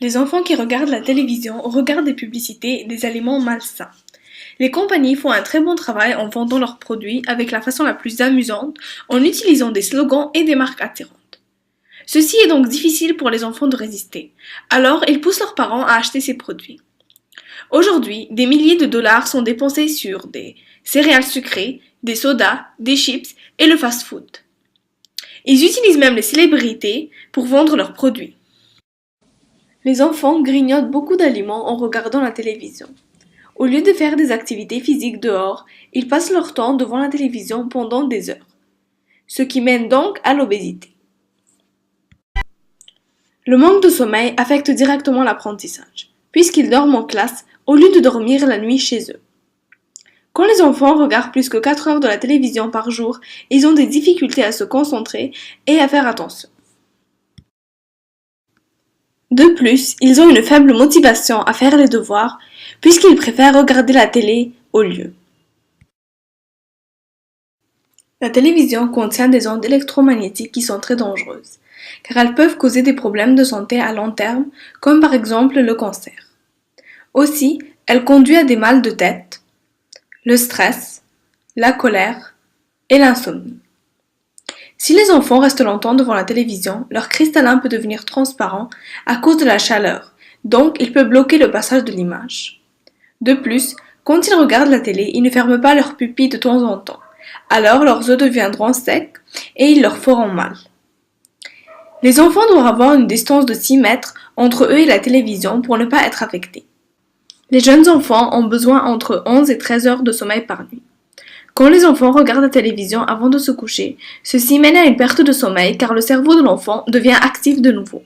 Les enfants qui regardent la télévision regardent des publicités des aliments malsains. Les compagnies font un très bon travail en vendant leurs produits avec la façon la plus amusante, en utilisant des slogans et des marques attirantes. Ceci est donc difficile pour les enfants de résister, alors ils poussent leurs parents à acheter ces produits. Aujourd'hui, des milliers de dollars sont dépensés sur des céréales sucrées, des sodas, des chips et le fast-food. Ils utilisent même les célébrités pour vendre leurs produits. Les enfants grignotent beaucoup d'aliments en regardant la télévision. Au lieu de faire des activités physiques dehors, ils passent leur temps devant la télévision pendant des heures, ce qui mène donc à l'obésité. Le manque de sommeil affecte directement l'apprentissage, puisqu'ils dorment en classe au lieu de dormir la nuit chez eux. Quand les enfants regardent plus que 4 heures de la télévision par jour, ils ont des difficultés à se concentrer et à faire attention. De plus, ils ont une faible motivation à faire les devoirs, puisqu'ils préfèrent regarder la télé au lieu. La télévision contient des ondes électromagnétiques qui sont très dangereuses, car elles peuvent causer des problèmes de santé à long terme, comme par exemple le cancer. Aussi, elle conduit à des maux de tête, le stress, la colère et l'insomnie. Si les enfants restent longtemps devant la télévision, leur cristallin peut devenir transparent à cause de la chaleur, donc il peut bloquer le passage de l'image. De plus, quand ils regardent la télé, ils ne ferment pas leurs pupilles de temps en temps, alors leurs yeux deviendront secs et ils leur feront mal. Les enfants doivent avoir une distance de 6 mètres entre eux et la télévision pour ne pas être affectés. Les jeunes enfants ont besoin entre 11 et 13 heures de sommeil par nuit. Quand les enfants regardent la télévision avant de se coucher, ceci mène à une perte de sommeil car le cerveau de l'enfant devient actif de nouveau.